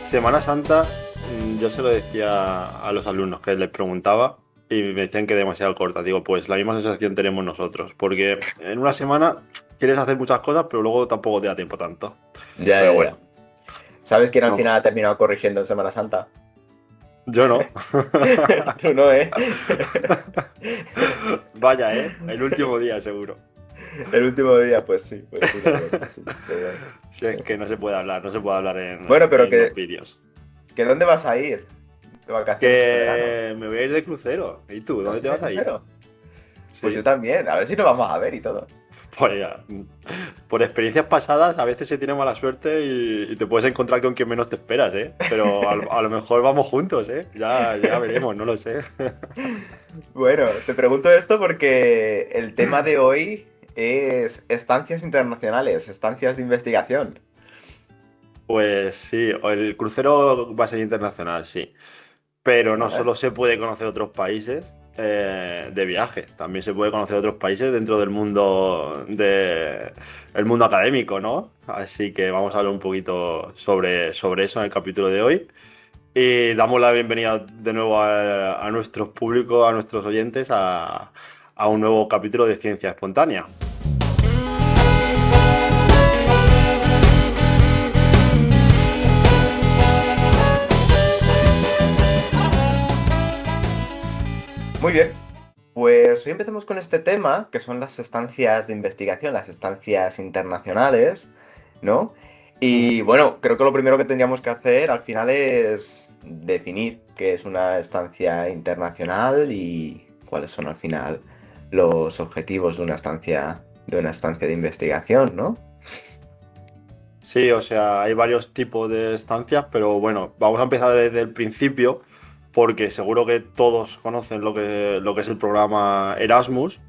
Semana Santa, yo se lo decía a los alumnos que les preguntaba y me decían que demasiado corta. Digo, pues la misma sensación tenemos nosotros, porque en una semana quieres hacer muchas cosas, pero luego tampoco te da tiempo tanto. Ya, Pero ya, ya. bueno, ¿Sabes quién al no, final ha terminado corrigiendo en Semana Santa? yo no. Tú no, ¿eh? Vaya, el último día seguro. El último día, pues sí, la verdad que sí. Pero bueno. Si es que no se puede hablar Bueno, pero en los vídeos. ¿que dónde vas a ir de vacaciones este verano? Que me voy a ir de crucero. ¿Y tú? ¿Dónde ¿Vas te a ir vas de a ir? crucero? Pues yo Sí. también, a ver si nos vamos a ver y todo. Pues ya, por experiencias pasadas, a veces se tiene mala suerte y te puedes encontrar con quien menos te esperas, ¿eh? Pero a lo mejor vamos juntos, ¿eh? Ya veremos, no lo sé. Bueno, te pregunto esto porque el tema de hoy es estancias internacionales, estancias de investigación. Pues sí, el crucero va a ser internacional, sí. Pero no ¿Vale? solo se puede conocer otros países de viaje, también se puede conocer otros países dentro del mundo el mundo académico, ¿no? Así que vamos a hablar un poquito sobre eso en el capítulo de hoy. Y damos la bienvenida de nuevo a nuestros públicos, a nuestros oyentes, a un nuevo capítulo de Ciencia Espontánea. Muy bien, pues hoy empecemos con este tema, que son las estancias de investigación, las estancias internacionales, ¿no? Y bueno, creo que lo primero que tendríamos que hacer al final es definir qué es una estancia internacional y cuáles son al final los objetivos de una estancia de investigación, ¿no? Sí, o sea, hay varios tipos de estancias, pero bueno, vamos a empezar desde el principio, porque seguro que todos conocen lo que es el programa Erasmus,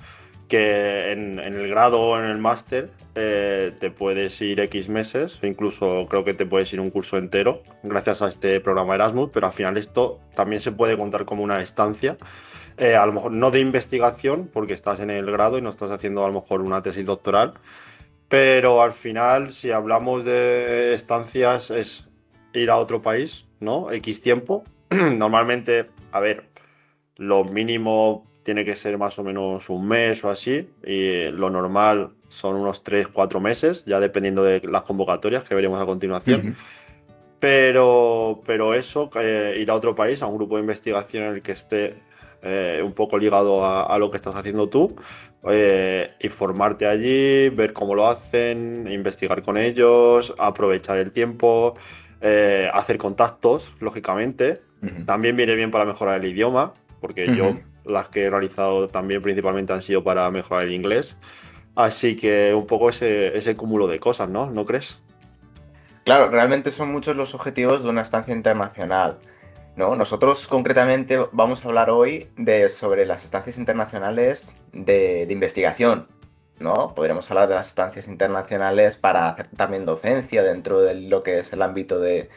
que en el grado o en el máster te puedes ir X meses, incluso creo que te puedes ir un curso entero gracias a este programa Erasmus, pero al final esto también se puede contar como una estancia. A lo mejor no de investigación, porque estás en el grado y no estás haciendo a lo mejor una tesis doctoral, pero al final, si hablamos de estancias, es ir a otro país, ¿no? X tiempo. Normalmente, a ver, lo mínimo tiene que ser más o menos un mes o así, y lo normal son unos 3 4 meses, ya dependiendo de las convocatorias que veremos a continuación. Ujú. Pero eso, ir a otro país, a un grupo de investigación en el que esté un poco ligado a lo que estás haciendo tú, informarte allí, ver cómo lo hacen, investigar con ellos, aprovechar el tiempo, hacer contactos, lógicamente. Ujú. También viene bien para mejorar el idioma, porque yo Ujú. las que he realizado también principalmente han sido para mejorar el inglés. Así que un poco ese cúmulo de cosas, ¿no? ¿No crees? Claro, realmente son muchos los objetivos de una estancia internacional, ¿no? Nosotros concretamente vamos a hablar hoy sobre las estancias internacionales de investigación, ¿no? Podríamos hablar de las estancias internacionales para hacer también docencia dentro de lo que es el ámbito de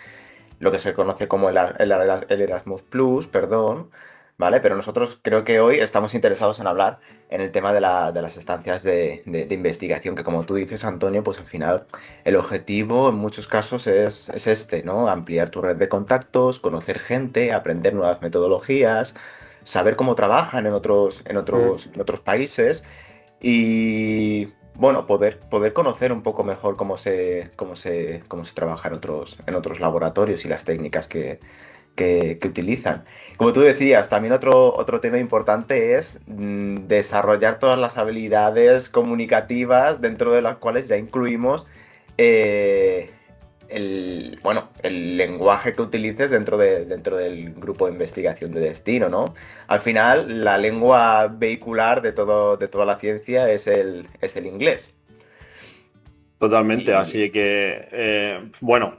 lo que se conoce como el Erasmus Plus, perdón, ¿vale? Pero nosotros creo que hoy estamos interesados en hablar en el tema de las estancias de investigación, que como tú dices, Antonio, pues al final el objetivo en muchos casos es este, ¿no? Ampliar tu red de contactos, conocer gente, aprender nuevas metodologías, saber cómo trabajan en otros países y bueno, poder conocer un poco mejor cómo se trabaja en otros laboratorios y las técnicas que utilizan. Como tú decías, también otro tema importante es desarrollar todas las habilidades comunicativas dentro de las cuales ya incluimos eh, el lenguaje que utilices dentro del grupo de investigación de destino, ¿no? Al final, la lengua vehicular de toda la ciencia es el inglés. Totalmente, Y así que, bueno,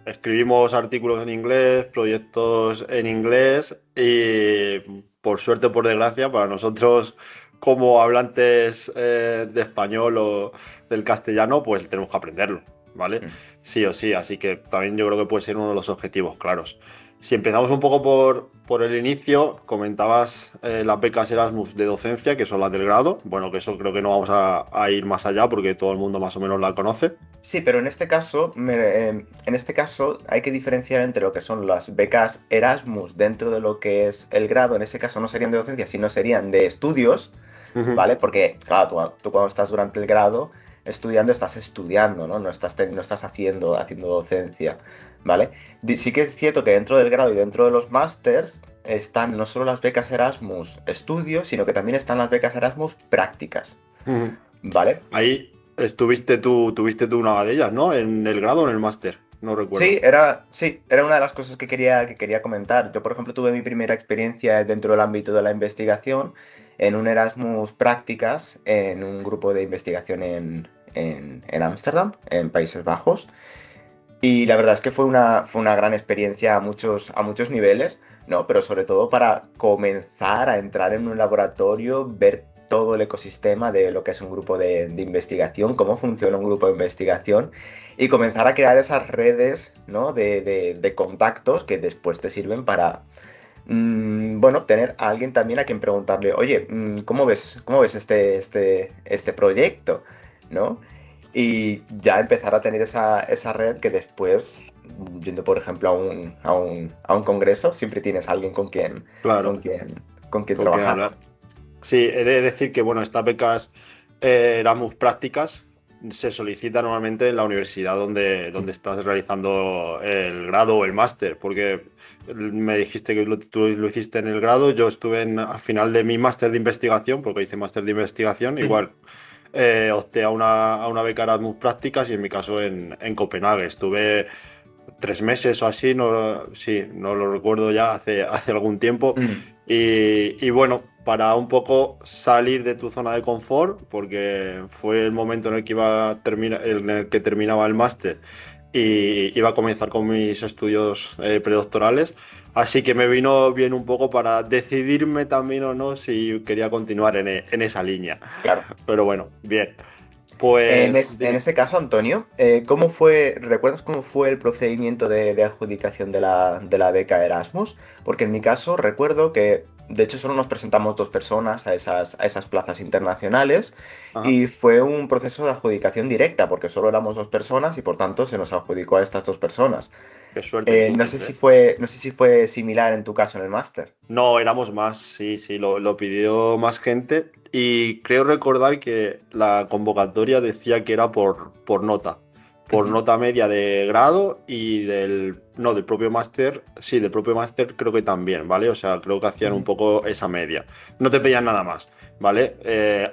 escribimos artículos en inglés, proyectos en inglés y por suerte o por desgracia para nosotros como hablantes de español o del castellano, pues tenemos que aprenderlo, ¿vale? Sí o sí, así que también yo creo que puede ser uno de los objetivos claros. Si empezamos un poco por el inicio, comentabas las becas Erasmus de docencia, que son las del grado. Bueno, que eso creo que no vamos a ir más allá porque todo el mundo más o menos la conoce. Sí, pero en este caso, hay que diferenciar entre lo que son las becas Erasmus dentro de lo que es el grado. En este caso no serían de docencia, sino serían de estudios, Ujú. ¿vale? Porque, claro, tú cuando estás durante el grado estudiando, estás estudiando, ¿no? No estás haciendo docencia, ¿vale? Sí que es cierto que dentro del grado y dentro de los másters están no solo las becas Erasmus estudios, sino que también están las becas Erasmus prácticas, Ujú. ¿vale? Ahí tuviste tú una de ellas, ¿no? ¿En el grado o en el máster? No recuerdo. Sí, era una de las cosas que quería comentar. Yo, por ejemplo, tuve mi primera experiencia dentro del ámbito de la investigación en un Erasmus Prácticas, en un grupo de investigación en Ámsterdam, en Países Bajos. Y la verdad es que fue una gran experiencia a muchos niveles, ¿no? Pero sobre todo para comenzar a entrar en un laboratorio, ver todo el ecosistema de lo que es un grupo de investigación, cómo funciona un grupo de investigación y comenzar a crear esas redes, ¿no? de contactos que después te sirven para, bueno, tener a alguien también a quien preguntarle, oye, ¿cómo ves este proyecto? ¿No? Y ya empezar a tener esa red que después, yendo por ejemplo a un congreso, siempre tienes a alguien con Claro, quien, con quien con quién trabajar. hablar. Sí, he de decir que, bueno, estas becas Erasmus prácticas se solicitan normalmente en la universidad donde Sí. estás realizando el grado o el máster, porque me dijiste que tú lo hiciste en el grado, yo estuve al final de mi máster de investigación, porque hice máster de investigación, Ujú. igual opté a una beca Erasmus prácticas y en mi caso en Copenhague. Estuve 3 meses o así, no, sí, no lo recuerdo ya, hace algún tiempo. Mm. Y bueno, para un poco salir de tu zona de confort, porque fue el momento en el que en el que terminaba el máster y iba a comenzar con mis estudios predoctorales. Así que me vino bien un poco para decidirme también o no si quería continuar en esa línea. Claro. Pero bueno, bien. En, Pues es- en dime. ese caso, Antonio, ¿recuerdas cómo fue el procedimiento de adjudicación de la beca Erasmus? Porque en mi caso recuerdo que, de hecho, solo nos presentamos dos personas a esas plazas internacionales Ajá, y fue un proceso de adjudicación directa, porque solo éramos dos personas y por tanto se nos adjudicó a estas dos personas. qué suerte No sé tuviste, si ¿eh? fue similar en tu caso en el máster. No, éramos más, sí, sí, lo pidió más gente y creo recordar que la convocatoria decía que era por por Ujú, nota media de grado y no, del propio máster, sí, del propio máster creo que también, ¿vale? O sea, creo que hacían un ujú. poco esa media. No te pedían nada más, ¿vale?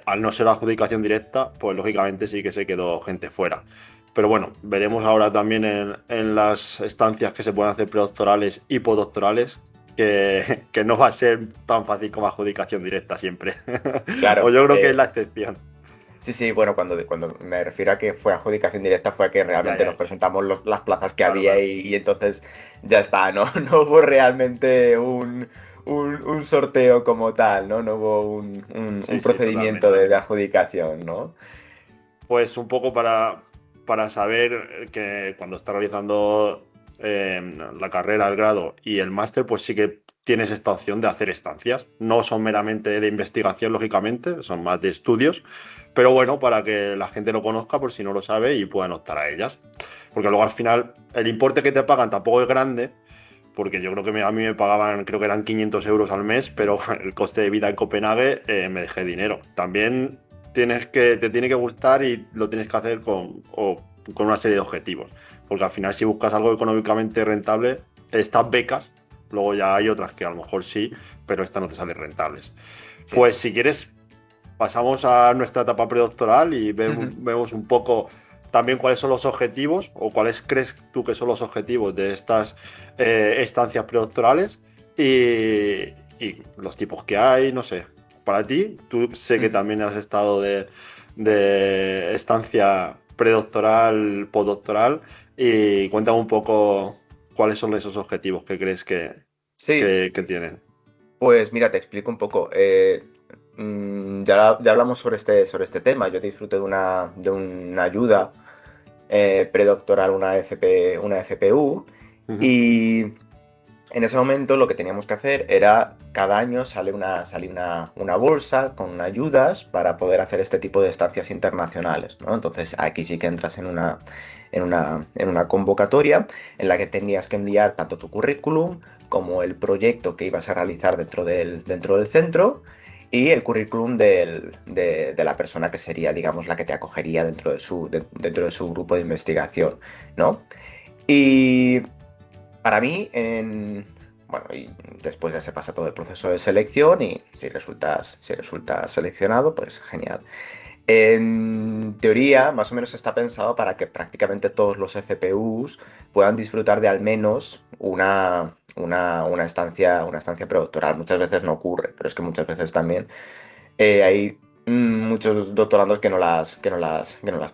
Al no ser adjudicación directa, pues lógicamente sí que se quedó gente fuera. Pero bueno, veremos ahora también en las estancias que se pueden hacer predoctorales y postdoctorales que no va a ser tan fácil como adjudicación directa siempre. O Claro. yo creo que es la excepción. Sí, sí, bueno, cuando me refiero a que fue adjudicación directa fue a que Ya, realmente nos ya, presentamos las plazas que claro, había claro. y entonces ya está, ¿no? No hubo realmente un sorteo como tal, ¿no? No hubo un Sí, sí, procedimiento totalmente. de adjudicación, ¿no? Pues un poco para saber que cuando estás realizando la carrera, el grado y el máster, pues sí que tienes esta opción de hacer estancias. No son meramente de investigación, lógicamente, son más de estudios, pero bueno, para que la gente lo conozca por si no lo sabe y puedan optar a ellas. Porque luego al final el importe que te pagan tampoco es grande, porque yo creo que a mí me pagaban, creo que eran 500 euros al mes, pero el coste de vida en Copenhague me dejé dinero. También te tiene que gustar y lo tienes que hacer con una serie de objetivos, porque al final si buscas algo económicamente rentable, estas becas, luego ya hay otras que a lo mejor sí, pero estas no te salen rentables. Sí. Pues si quieres, pasamos a nuestra etapa predoctoral y Ujú. vemos un poco también cuáles son los objetivos o cuáles crees tú que son los objetivos de estas estancias predoctorales y los tipos que hay, no sé. Para ti, tú sé que Ujú. también has estado de estancia predoctoral, postdoctoral y cuéntame un poco cuáles son esos objetivos que crees Sí, que tienen. pues mira, te explico un poco. Ya hablamos sobre este tema. Yo disfruté de una ayuda predoctoral, una FPU, Ujú, y En ese momento lo que teníamos que hacer era, cada año sale una bolsa con ayudas para poder hacer este tipo de estancias internacionales, ¿no? Entonces aquí sí que entras en una convocatoria en la que tenías que enviar tanto tu currículum como el proyecto que ibas a realizar dentro del centro y el currículum de la persona que sería, digamos, la que te acogería dentro de su grupo de investigación, ¿no? Y para mí, bueno, y después ya se pasa todo el proceso de selección y si resultas seleccionado, pues genial. En teoría, más o menos está pensado para que prácticamente todos los FPUs puedan disfrutar de al menos una estancia predoctoral. Muchas veces no ocurre, pero es que muchas veces también hay muchos doctorandos que no las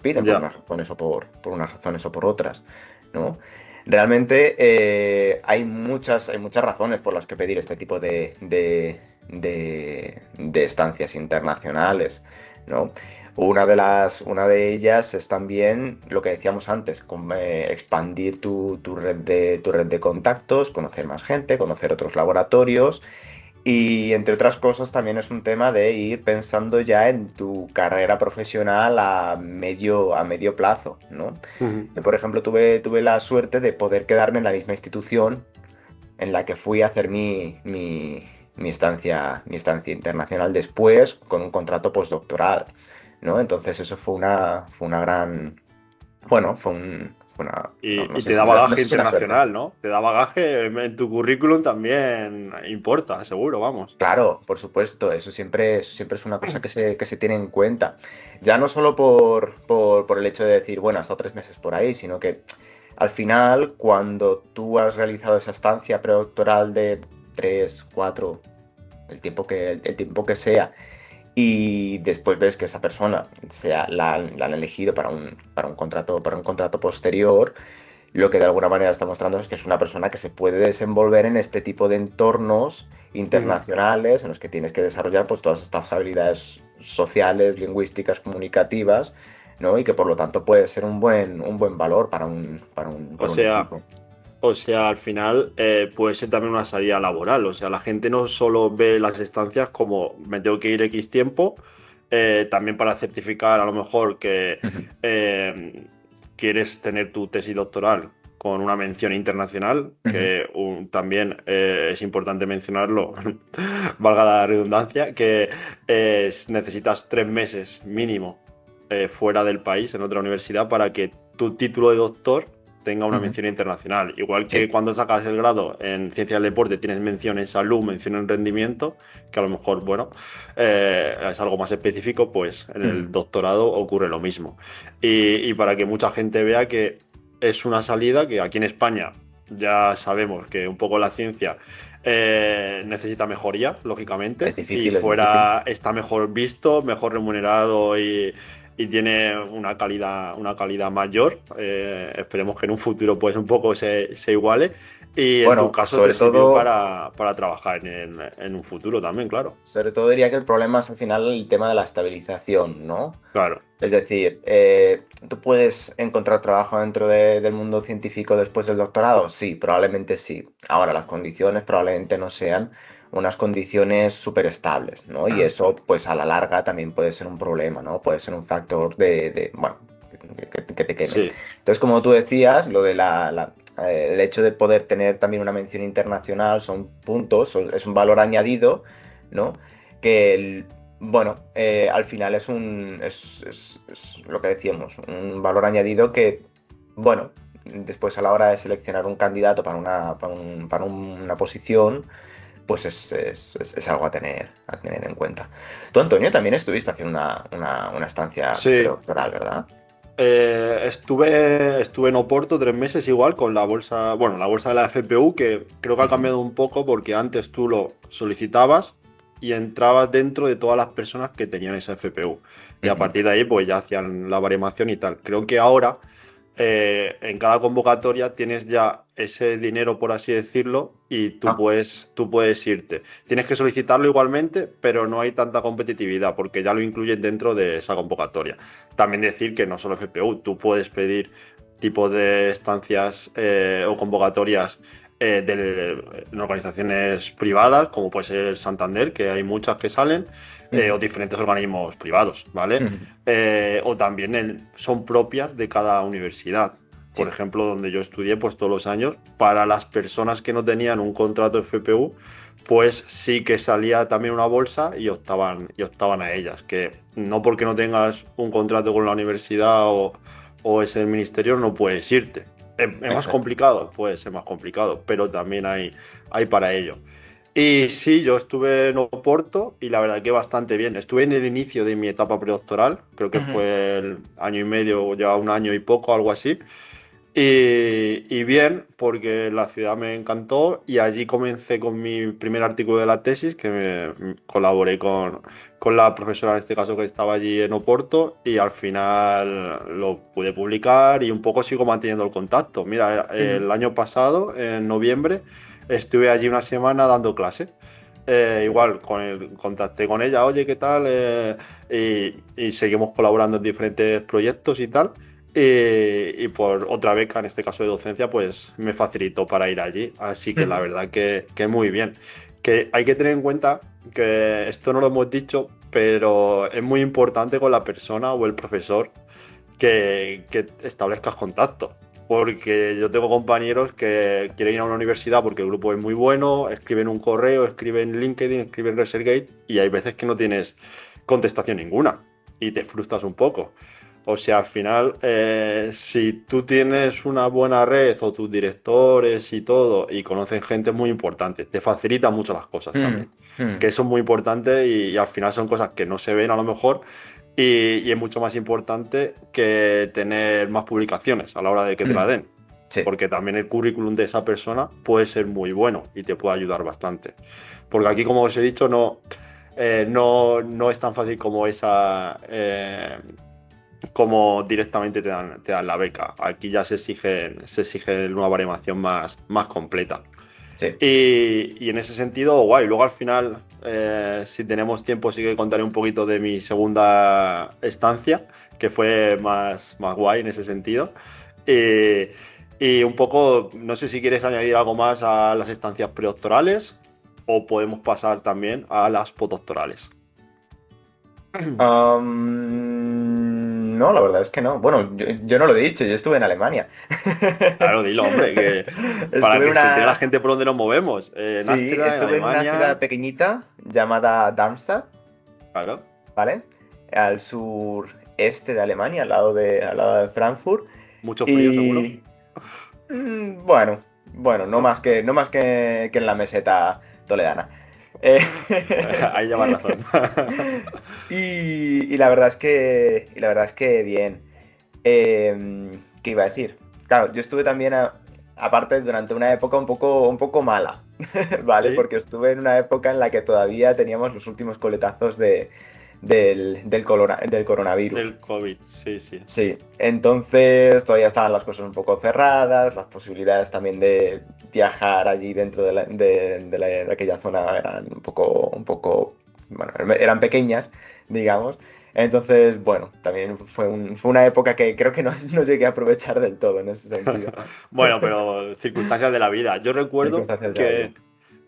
piden por Ya. unas razones por unas razones o por otras, ¿no? Realmente hay muchas razones por las que pedir este tipo de estancias internacionales, ¿no? Una de ellas es también lo que decíamos antes, expandir tu red de contactos, conocer más gente, conocer otros laboratorios y entre otras cosas también es un tema de ir pensando ya en tu carrera profesional a medio plazo, ¿no? Ujú. Yo, por ejemplo, tuve la suerte de poder quedarme en la misma institución en la que fui a hacer mi estancia internacional después con un contrato postdoctoral, ¿no? Entonces eso fue una gran, bueno, fue una, no, no Y sé, te da no bagaje sé si una suerte. internacional, ¿no? Te da bagaje en tu currículum también importa, seguro, vamos. Claro, por supuesto, eso siempre es una cosa que se tiene en cuenta. Ya no solo por el hecho de decir, bueno, he estado 3 meses por ahí, sino que al final, cuando tú has realizado esa estancia predoctoral de 3, 4, el tiempo que sea, y después ves que esa persona la han elegido para un contrato posterior, lo que de alguna manera está mostrando es que es una persona que se puede desenvolver en este tipo de entornos Ujú. internacionales en los que tienes que desarrollar pues todas estas habilidades sociales, lingüísticas, comunicativas, ¿no? Y que por lo tanto puede ser un buen valor O para un sea, equipo. al final puede ser también una salida laboral. O sea, la gente no solo ve las estancias como me tengo que ir X tiempo, también para certificar a lo mejor que eh, quieres tener tu tesis doctoral con una mención internacional, que también es importante mencionarlo, valga la redundancia, que necesitas 3 meses mínimo fuera del país, en otra universidad, para que tu título de doctor tenga una mención internacional. Igual que Sí. cuando sacas el grado en ciencia del deporte tienes mención en salud, mención en rendimiento, que a lo mejor, bueno, es algo más específico, pues en el doctorado ocurre lo mismo. Y para que mucha gente vea que es una salida que aquí en España ya sabemos que un poco la ciencia necesita mejoría, lógicamente, Es y difícil, es difícil. fuera está mejor visto, mejor remunerado y tiene una calidad mayor. Esperemos que en un futuro pues un poco se iguale. Y en tu Bueno, caso te sobre sirvió todo, para trabajar en un futuro también, claro. sobre todo diría que el problema es al final el tema de la estabilización, ¿no? Claro. Es decir, ¿tú puedes encontrar trabajo dentro del mundo científico después del doctorado? Sí, probablemente sí. Ahora, las condiciones probablemente no sean unas condiciones súper estables, ¿no? Y eso, pues a la larga también puede ser un problema, ¿no? Puede ser un factor bueno, que te queme. Sí. Entonces, como tú decías, lo de el hecho de poder tener también una mención internacional son puntos, es un valor añadido, ¿no? Que bueno, al final es lo que decíamos, un valor añadido que, bueno, después a la hora de seleccionar un candidato para una posición, pues es algo a tener en cuenta. Tú, Antonio, también estuviste haciendo una estancia Sí. predoctoral, ¿verdad? Estuve en Oporto 3 meses igual con la bolsa, bueno, la bolsa de la FPU, que creo que ha Ujú, cambiado un poco porque antes tú lo solicitabas y entrabas dentro de todas las personas que tenían esa FPU. Y a ujú. partir de ahí pues ya hacían la baremación y tal. Creo que ahora en cada convocatoria tienes ya ese dinero, por así decirlo, y tú Ah, puedes, tú puedes irte. Tienes que solicitarlo igualmente, pero no hay tanta competitividad porque ya lo incluyen dentro de esa convocatoria. También decir que no solo FPU, tú puedes pedir tipo de estancias o convocatorias en organizaciones privadas, como puede ser el Santander, que hay muchas que salen, o diferentes organismos privados, ¿vale? O también son propias de cada universidad. Por ejemplo, donde yo estudié, pues todos los años, para las personas que no tenían un contrato FPU, pues sí que salía también una bolsa y optaban a ellas. Que no porque no tengas un contrato con la universidad o es el ministerio no puedes irte. ¿Es más complicado? Puede ser más complicado, pero también hay para ello. Y sí, yo estuve en Oporto y la verdad que bastante bien. Estuve en el inicio de mi etapa predoctoral, creo que fue el año y medio, ya un año y poco, algo así. Y bien, porque la ciudad me encantó y allí comencé con mi primer artículo de la tesis, que me colaboré con la profesora en este caso que estaba allí en Oporto y al final lo pude publicar y un poco sigo manteniendo el contacto. Mira, el año pasado, en noviembre, estuve allí una semana dando clase. Igual, contacté con ella, oye, ¿qué tal? Y seguimos colaborando en diferentes proyectos y tal. Y por otra beca, en este caso de docencia, pues me facilitó para ir allí. Así que la verdad que muy bien. Que hay que tener en cuenta que esto no lo hemos dicho, pero es muy importante con la persona o el profesor que establezcas contacto. Porque yo tengo compañeros que quieren ir a una universidad porque el grupo es muy bueno, escriben un correo, escriben LinkedIn, escriben ResearchGate y hay veces que no tienes contestación ninguna y te frustras un poco. O sea, al final, si tú tienes una buena red o tus directores y todo y conocen gente, es muy importante. Te facilita mucho las cosas también. Que eso es muy importante y al final son cosas que no se ven a lo mejor y es mucho más importante que tener más publicaciones a la hora de que te la den. Sí. Porque también el currículum de esa persona puede ser muy bueno y te puede ayudar bastante. Porque aquí, como os he dicho, no es tan fácil como esa... como directamente te dan la beca. Aquí ya se exige una baremación más completa. Sí. Y en ese sentido, guay. Luego al final, si tenemos tiempo, sí que contaré un poquito de mi segunda estancia, que fue más guay en ese sentido. Y un poco, no sé si quieres añadir algo más a las estancias predoctorales o podemos pasar también a las postdoctorales. No, la verdad es que no. Bueno, yo no lo he dicho, yo estuve en Alemania. Claro, dilo, hombre, que para que se entere la gente por dónde nos movemos. Sí, estuve en una ciudad pequeñita llamada Darmstadt. Claro. ¿Vale? Al sureste de Alemania, al lado de Frankfurt. Mucho frío, seguro. Bueno, no más que en la meseta toledana. Ahí llevas razón. y la verdad es que bien. ¿Qué iba a decir? Claro, yo estuve también aparte durante una época un poco mala, ¿vale? ¿Sí? Porque estuve en una época en la que todavía teníamos los últimos coletazos del coronavirus. Del COVID, sí. Sí, entonces todavía estaban las cosas un poco cerradas, las posibilidades también de viajar allí dentro de aquella zona eran un poco, bueno, eran pequeñas, digamos. Entonces, bueno, también fue una época que creo que no llegué a aprovechar del todo en ese sentido. Bueno, pero circunstancias de la vida. Yo recuerdo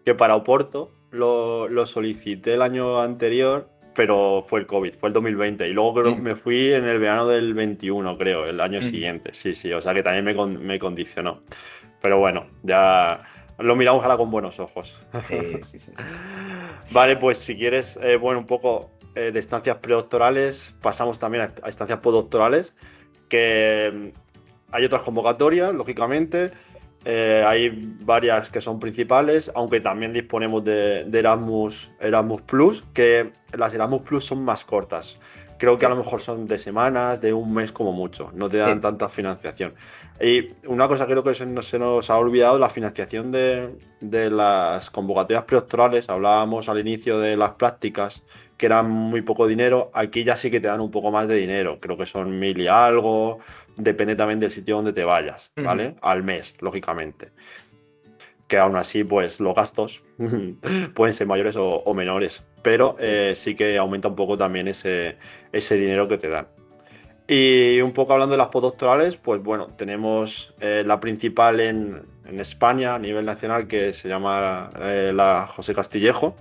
que para Oporto lo solicité el año anterior, pero fue el COVID, fue el 2020. Y luego me fui en el verano del 21, creo, el año siguiente. Sí, o sea que también me condicionó. Pero bueno, ya lo miramos ahora con buenos ojos. Sí. Vale, pues si quieres, un poco de estancias predoctorales, pasamos también a estancias postdoctorales, que hay otras convocatorias, lógicamente. Hay varias que son principales, aunque también disponemos de Erasmus Plus, que las Erasmus Plus son más cortas. Creo que a lo mejor son de semanas, de un mes como mucho, no te dan tanta financiación. Y una cosa creo que se nos ha olvidado, la financiación de las convocatorias predoctorales. Hablábamos al inicio de las prácticas, que eran muy poco dinero. Aquí ya sí que te dan un poco más de dinero, creo que son 1.000 y algo, depende también del sitio donde te vayas, ¿vale? Al mes, lógicamente. Que aún así, pues los gastos pueden ser mayores o menores, pero sí que aumenta un poco también ese dinero que te dan. Y un poco hablando de las postdoctorales, pues bueno, tenemos la principal en en España a nivel nacional que se llama la José Castillejo,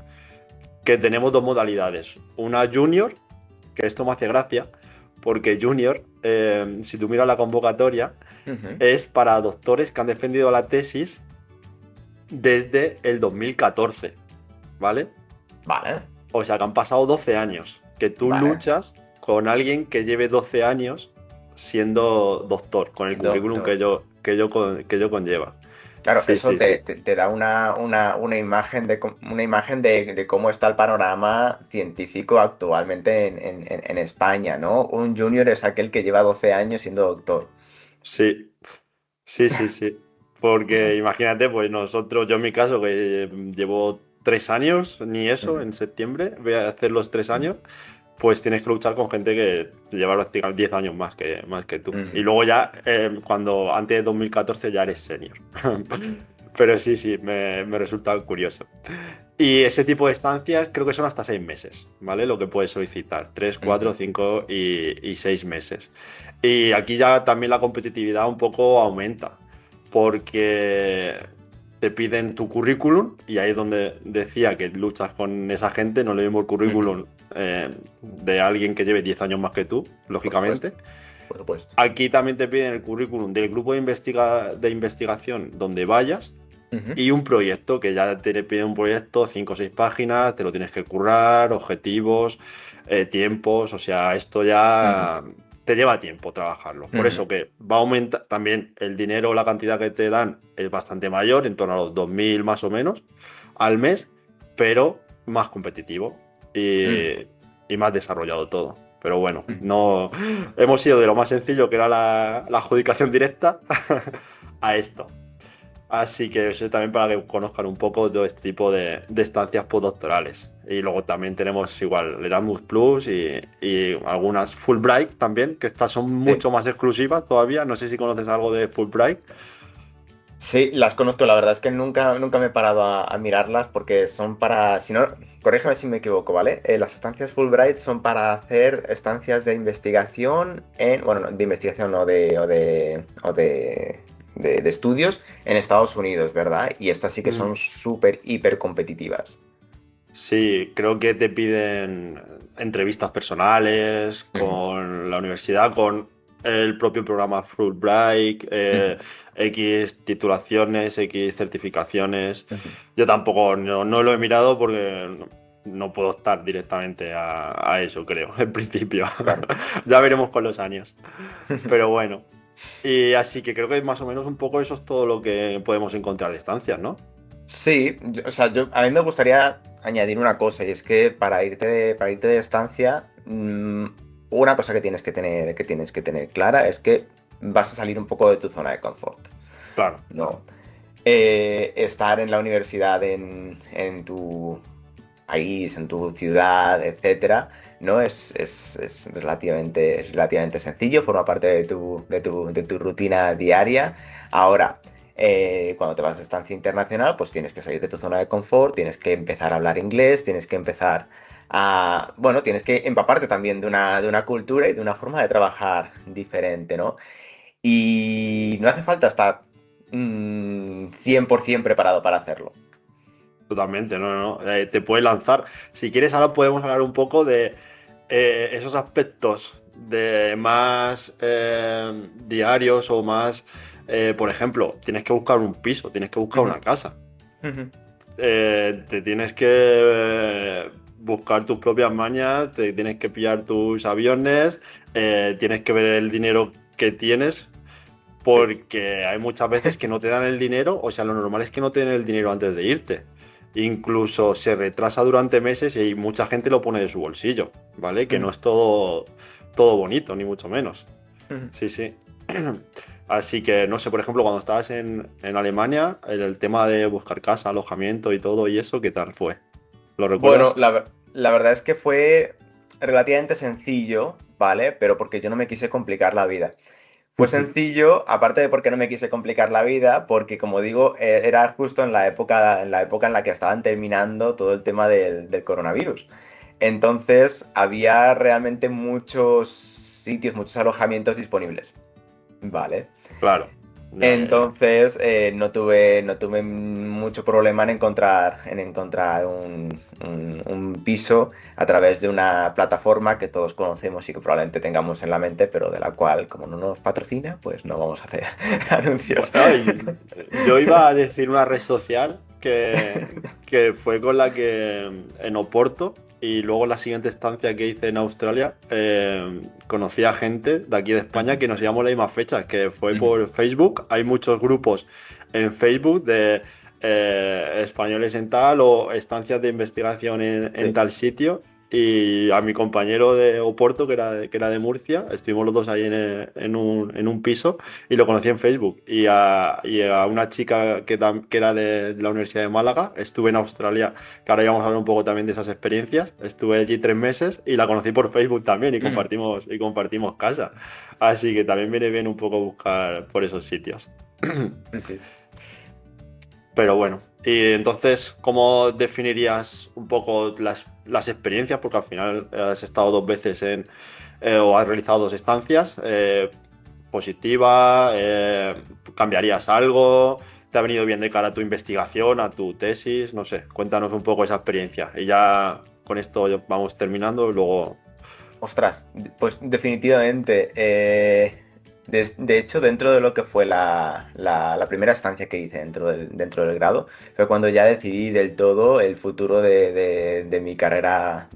que tenemos dos modalidades. Una junior, que esto me hace gracia, porque junior, si tú miras la convocatoria, es para doctores que han defendido la tesis desde el 2014, ¿vale? Vale. O sea, que han pasado 12 años, que tú luchas con alguien que lleve 12 años siendo doctor, con el currículum que yo conlleva. Claro, sí, eso te da una imagen de cómo está el panorama científico actualmente en España, ¿no? Un junior es aquel que lleva 12 años siendo doctor. Sí. Porque imagínate, pues nosotros, yo en mi caso, que llevo 3 años, ni eso, en septiembre, voy a hacer los 3 años, pues tienes que luchar con gente que lleva prácticamente 10 años más que tú. Y luego ya, antes de 2014 ya eres senior. Pero sí, me resulta curioso. Y ese tipo de estancias creo que son hasta 6 meses, ¿vale? Lo que puedes solicitar, 3, 4, 5 y 6 meses. Y aquí ya también la competitividad un poco aumenta, porque te piden tu currículum y ahí es donde decía que luchas con esa gente, no es lo mismo el currículum de alguien que lleve 10 años más que tú, lógicamente. Por supuesto. Aquí también te piden el currículum del grupo de investigación donde vayas y un proyecto, que ya te piden un proyecto, 5 o 6 páginas, te lo tienes que currar, objetivos, tiempos, o sea, esto ya te lleva tiempo trabajarlo. Por eso que va a aumentar también el dinero, la cantidad que te dan es bastante mayor, en torno a los 2.000 más o menos al mes, pero más competitivo y más desarrollado todo. Pero bueno, no hemos ido de lo más sencillo, que era la adjudicación directa, a esto. Así que eso también para que conozcan un poco todo este tipo de estancias postdoctorales. Y luego también tenemos igual el Erasmus Plus y algunas Fulbright también, que estas son mucho más exclusivas todavía. No sé si conoces algo de Fulbright. Sí, las conozco. La verdad es que nunca me he parado a mirarlas porque son para... Si no, corrígeme si me equivoco, ¿vale? Las estancias Fulbright son para hacer estancias de investigación de investigación o de estudios en Estados Unidos, ¿verdad? Y estas sí que son súper, hiper competitivas. Sí, creo que te piden entrevistas personales con la universidad, con el propio programa Fulbright, X titulaciones, X certificaciones. Yo tampoco no lo he mirado porque no puedo optar directamente a eso, creo, en principio. Claro. Ya veremos con los años. Pero bueno. Y así que creo que más o menos un poco eso es todo lo que podemos encontrar de estancias, ¿no? Sí, a mí me gustaría añadir una cosa, y es que para irte de estancia, una cosa que tienes que tener clara es que vas a salir un poco de tu zona de confort. Claro. ¿No? Estar en la universidad en tu país, en tu ciudad, etcétera, ¿no? Es relativamente sencillo, forma parte de tu rutina diaria. Ahora, cuando te vas de estancia internacional, pues tienes que salir de tu zona de confort, tienes que empezar a hablar inglés, tienes que empezar tienes que empaparte también de una cultura y de una forma de trabajar diferente, ¿no? Y no hace falta estar 100% preparado para hacerlo. Totalmente, no. Te puedes lanzar. Si quieres, ahora podemos hablar un poco de esos aspectos de más diarios o más, por ejemplo, tienes que buscar un piso, tienes que buscar una casa. Te tienes que buscar tus propias mañas, te tienes que pillar tus aviones, tienes que ver el dinero que tienes, porque hay muchas veces que no te dan el dinero, o sea, lo normal es que no te den el dinero antes de irte. Incluso se retrasa durante meses y mucha gente lo pone de su bolsillo, ¿vale? Que no es todo bonito, ni mucho menos. Sí. Así que, no sé, por ejemplo, cuando estabas en Alemania, el tema de buscar casa, alojamiento y todo y eso, ¿qué tal fue? ¿Lo recuerdas? Bueno, la verdad es que fue relativamente sencillo, ¿vale? Pero porque yo no me quise complicar la vida. Fue sencillo, aparte de porque no me quise complicar la vida, porque como digo, era justo en la época en la que estaban terminando todo el tema del coronavirus. Entonces había realmente muchos sitios, muchos alojamientos disponibles. Vale. Claro. Entonces no tuve mucho problema en encontrar un piso a través de una plataforma que todos conocemos y que probablemente tengamos en la mente, pero de la cual, como no nos patrocina, pues no vamos a hacer anuncios. Bueno, yo iba a decir una red social que fue con la que en Oporto y luego la siguiente estancia que hice en Australia conocí a gente de aquí de España que nos llevamos las mismas fechas, que fue por Facebook. Hay muchos grupos en Facebook de españoles en tal o estancias de investigación en Sí. tal sitio. Y a mi compañero de Oporto, que era de Murcia, estuvimos los dos ahí en un piso y lo conocí en Facebook. Y a una chica que era de la Universidad de Málaga, estuve en Australia, que ahora íbamos a hablar un poco también de esas experiencias. Estuve allí 3 meses y la conocí por Facebook también y compartimos casa. Así que también viene bien un poco buscar por esos sitios. Sí, sí. Pero bueno, y entonces, ¿cómo definirías un poco las experiencias? Porque al final has estado 2 veces o has realizado 2 estancias. Positiva, ¿cambiarías algo? ¿Te ha venido bien de cara a tu investigación, a tu tesis? No sé, cuéntanos un poco esa experiencia. Y ya con esto vamos terminando y luego... Ostras, pues definitivamente. De hecho, dentro de lo que fue la primera estancia que hice dentro del grado, fue cuando ya decidí del todo el futuro de mi carrera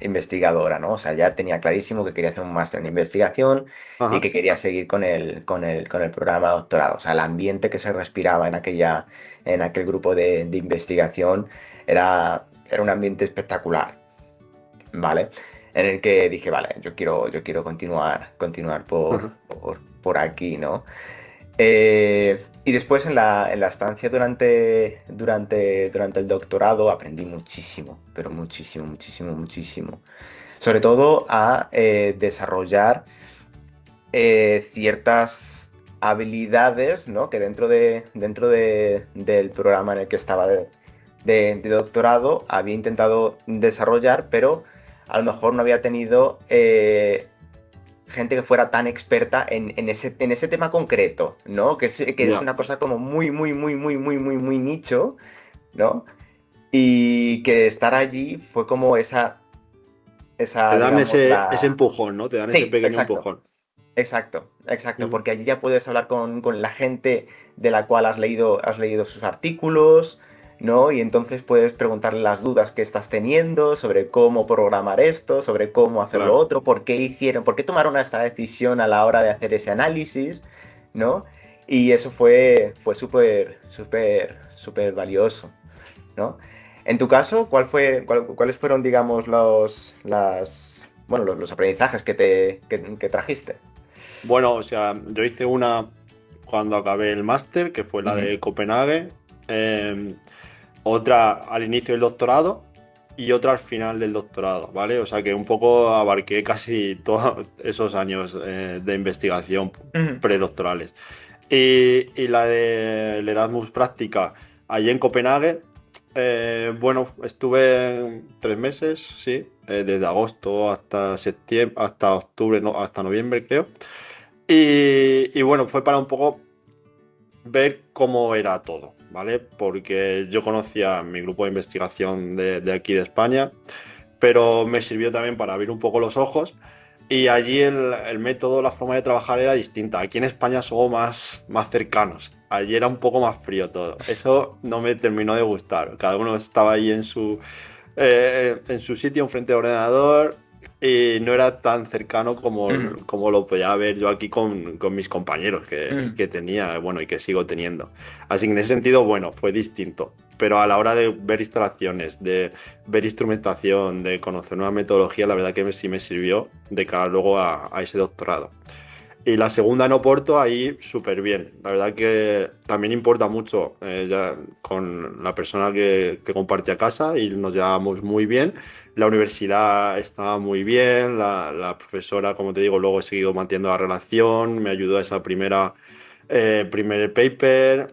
investigadora, ¿no? O sea, ya tenía clarísimo que quería hacer un máster en investigación y Ajá. que quería seguir con el programa de doctorado. O sea, el ambiente que se respiraba en aquel grupo de investigación era un ambiente espectacular. ¿Vale? En el que dije, vale, yo quiero continuar por aquí, ¿no? Y después en la estancia durante el doctorado aprendí muchísimo, pero muchísimo, muchísimo, muchísimo. Sobre todo a desarrollar ciertas habilidades, ¿no? Que del programa en el que estaba de doctorado había intentado desarrollar, pero a lo mejor no había tenido gente que fuera tan experta en ese tema concreto, ¿no? Que es Ya. una cosa como muy, muy, muy, muy, muy, muy, muy nicho, ¿no? Y que estar allí fue como Te dan digamos, ese empujón, ¿no? Te dan ese Sí, pequeño exacto. empujón. Exacto, exacto, Ujú. porque allí ya puedes hablar con la gente de la cual has leído sus artículos, ¿no? Y entonces puedes preguntarle las dudas que estás teniendo sobre cómo programar esto, sobre cómo hacer lo Claro. otro, por qué tomaron esta decisión a la hora de hacer ese análisis, ¿no? Y eso fue súper, súper, súper valioso, ¿no? En tu caso, ¿cuáles fueron, digamos, los aprendizajes que trajiste? Bueno, o sea, yo hice una cuando acabé el máster, que fue la Ujú, de Copenhague, eh, otra al inicio del doctorado y otra al final del doctorado, ¿vale? O sea que un poco abarqué casi todos esos años de investigación ujú, predoctorales. Y la del Erasmus Práctica allí en Copenhague, bueno, estuve 3 meses, sí, desde agosto hasta septiembre, hasta octubre, no, hasta noviembre creo. Y bueno, fue para un poco ver cómo era todo, ¿vale? Porque yo conocía mi grupo de investigación de aquí de España, pero me sirvió también para abrir un poco los ojos y allí el método, la forma de trabajar era distinta. Aquí en España somos más cercanos. Allí era un poco más frío todo. Eso no me terminó de gustar. Cada uno estaba ahí en su sitio, enfrente del ordenador, y no era tan cercano ujú, como lo podía ver yo aquí con mis compañeros ujú, que tenía, bueno, y que sigo teniendo. Así que en ese sentido, bueno, fue distinto. Pero a la hora de ver instalaciones, de ver instrumentación, de conocer nueva metodología, la verdad que sí me sirvió de cara luego a ese doctorado. Y la segunda en Oporto, ahí súper bien. La verdad que también importa mucho ya con la persona que compartía casa y nos llevábamos muy bien. La universidad estaba muy bien, la profesora, como te digo, luego he seguido manteniendo la relación, me ayudó a esa primer paper.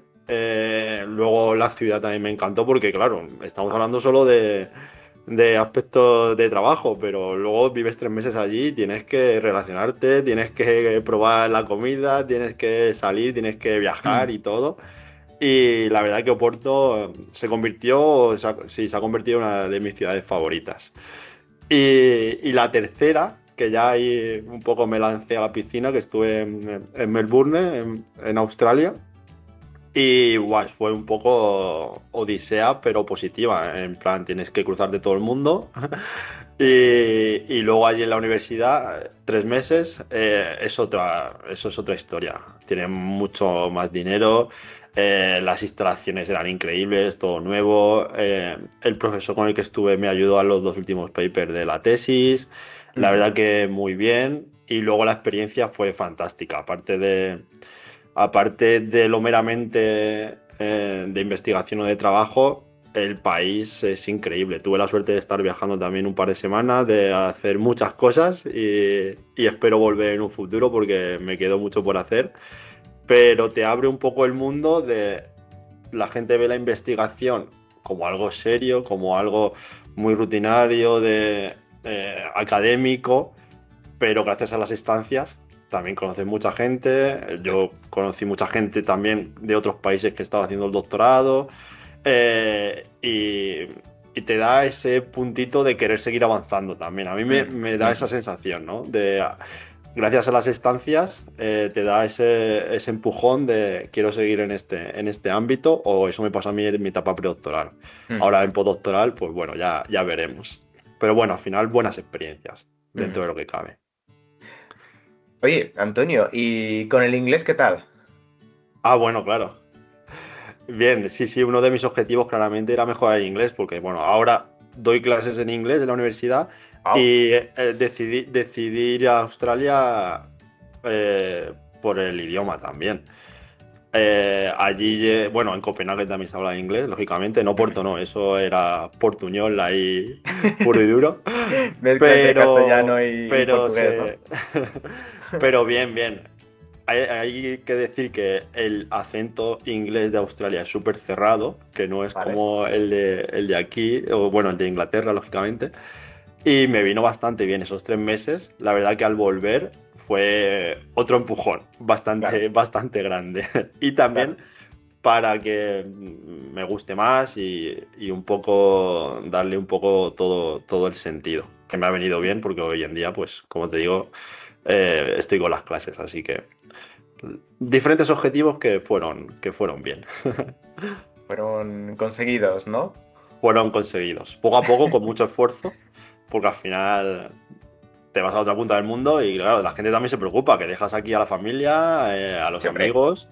Luego la ciudad también me encantó porque, claro, estamos hablando solo de aspectos de trabajo, pero luego vives 3 meses allí, tienes que relacionarte, tienes que probar la comida, tienes que salir, tienes que viajar Mm. y todo. Y la verdad que Oporto sí, se ha convertido en una de mis ciudades favoritas. Y la tercera, que ya ahí un poco me lancé a la piscina, que estuve en Melbourne, en Australia. Y guay, fue un poco odisea, pero positiva. En plan, tienes que cruzar de todo el mundo. Y luego allí en la universidad, 3 meses, eso es otra historia. Tienen mucho más dinero, las instalaciones eran increíbles, todo nuevo. El profesor con el que estuve me ayudó a los 2 últimos papers de la tesis. La Ujú. verdad que muy bien. Y luego la experiencia fue fantástica. Aparte de lo meramente de investigación o de trabajo, el país es increíble. Tuve la suerte de estar viajando también un par de semanas, de hacer muchas cosas y espero volver en un futuro porque me quedó mucho por hacer. Pero te abre un poco el mundo de la gente ve la investigación como algo serio, como algo muy rutinario, académico, pero gracias a las estancias también conoces mucha gente. Yo conocí mucha gente también de otros países que estaba haciendo el doctorado y te da ese puntito de querer seguir avanzando también. A mí me da esa Ujú. sensación, ¿no? Gracias a las estancias te da ese empujón de quiero seguir en este ámbito, o eso me pasó a mí en mi etapa predoctoral. Ujú. Ahora en postdoctoral, pues bueno, ya veremos. Pero bueno, al final buenas experiencias dentro Ujú. de lo que cabe. Oye, Antonio, ¿y con el inglés qué tal? Ah, bueno, claro. Bien, sí, sí, uno de mis objetivos claramente era mejorar el inglés, porque bueno, ahora doy clases en inglés en la universidad Au. y decidí ir a Australia por el idioma también. Allí, bueno, en Copenhague también se habla inglés, lógicamente, no Ujú. Puerto, no, eso era portuñol ahí puro y duro, Mezcla entre pero, castellano y pero portugués, ¿no? se, pero bien, bien. Hay que decir que el acento inglés de Australia es súper cerrado, que no es Vale. como el de aquí, o bueno, el de Inglaterra, lógicamente. Y me vino bastante bien esos 3 meses. La verdad que al volver fue otro empujón, Claro, bastante grande. Y también claro. para que me guste más y un poco darle un poco todo el sentido, que me ha venido bien porque hoy en día, pues como te digo, estoy con las clases, así que diferentes objetivos que fueron bien, Fueron conseguidos, ¿no? fueron conseguidos, poco a poco, con mucho esfuerzo, porque al final te vas a otra punta del mundo y claro, la gente también se preocupa, que dejas aquí a la familia, a los Siempre. amigos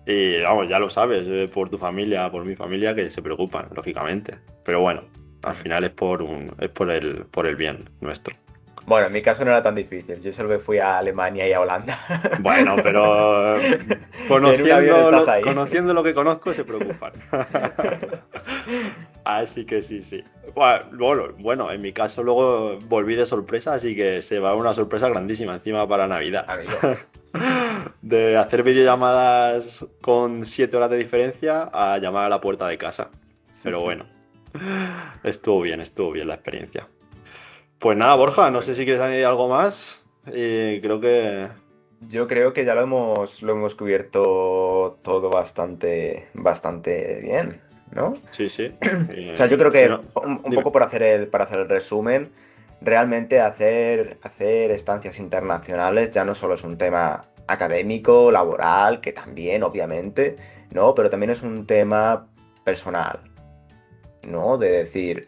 y vamos, ya lo sabes, por tu familia, por mi familia, que se preocupan, lógicamente. Pero bueno, al Ujú. final es por el bien nuestro. Bueno, en mi caso no era tan difícil. Yo solo que fui a Alemania y a Holanda. Bueno, pero Y en un avión estás ahí. conociendo lo que conozco, se preocupan. Así que sí, sí. Bueno, en mi caso luego volví de sorpresa, así que se va una sorpresa grandísima encima para Navidad. Amigo. De hacer videollamadas con 7 horas de diferencia a llamar a la puerta de casa. Sí, Pero sí. bueno, estuvo bien la experiencia. Pues nada, Borja, no Muy sé bien. si quieres añadir algo más. Creo que Yo creo que ya lo hemos cubierto todo bastante bien, ¿no? sí, sí. O sea, yo creo Si que no, un dime. poco para hacer el resumen, realmente hacer estancias internacionales ya no solo es un tema académico, laboral, que también, obviamente, ¿no? Pero también es un tema personal, ¿no? De decir,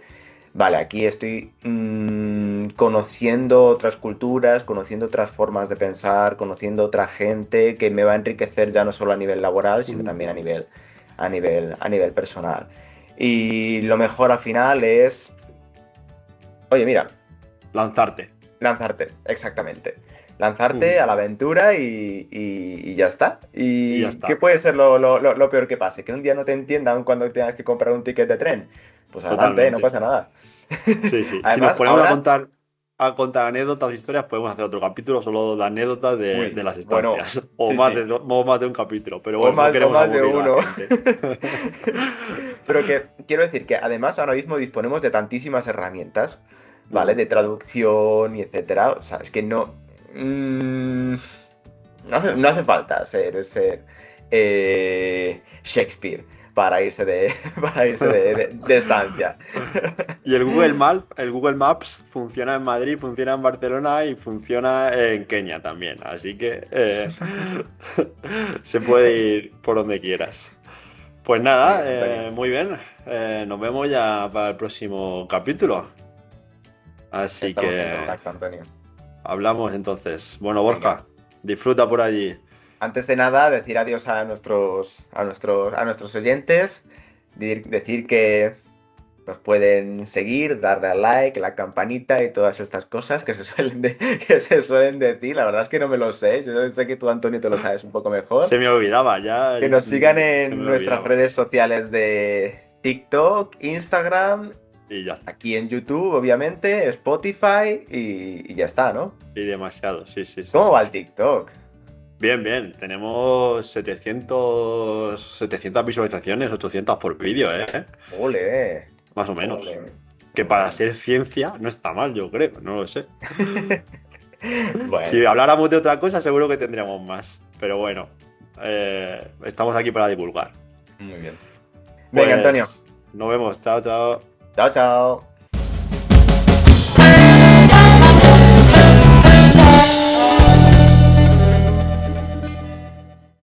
vale, aquí estoy conociendo otras culturas, conociendo otras formas de pensar, conociendo otra gente que me va a enriquecer ya no solo a nivel laboral, sino también a nivel personal. Y lo mejor al final es, oye, mira, Lanzarte. lanzarte, exactamente. Lanzarte a la aventura y ya está. Y ya ¿Y qué está. puede ser lo peor que pase? Que un día no te entiendan cuando tengas que comprar un ticket de tren. Pues adelante, no Totalmente. pasa nada. Sí, sí. Si nos Además, ponemos a ahora, contar. a contar anécdotas o historias, podemos hacer otro capítulo solo de anécdotas de las bueno, estancias. O, sí, más sí. o más de un capítulo. Pero O bueno, no más queremos de aburrir a uno. la gente. Pero que quiero decir que además ahora mismo disponemos de tantísimas herramientas, ¿vale? Mm. De traducción y etcétera. O sea, es que no. No hace falta ser Shakespeare para irse de estancia. Y el Google Maps funciona en Madrid, funciona en Barcelona y funciona en Kenia también. Así que se puede ir por donde quieras. Pues nada, muy bien. Nos vemos ya para el próximo capítulo. Así Estamos que en contacto, Antonio. hablamos entonces. Bueno, Borja, disfruta por allí. Antes de nada, decir adiós a nuestros oyentes, decir que nos pueden seguir, darle al like, la campanita y todas estas cosas que se suelen decir. La verdad es que no me lo sé. Yo sé que tú, Antonio, te lo sabes un poco mejor. Se me olvidaba ya. Que nos sigan en nuestras redes sociales de TikTok, Instagram, y ya. Aquí en YouTube, obviamente, Spotify y ya está, ¿no? Y demasiado, sí. ¿Cómo va el TikTok? Bien. Tenemos 700 visualizaciones, 800 por vídeo, ¿eh? ¡Ole! Más o menos. Ole. Que para ser ciencia no está mal, yo creo, no lo sé. Bueno. Si habláramos de otra cosa, seguro que tendríamos más. Pero bueno, estamos aquí para divulgar. Muy bien. Pues, Venga, Antonio. Nos vemos. Chao. Chao.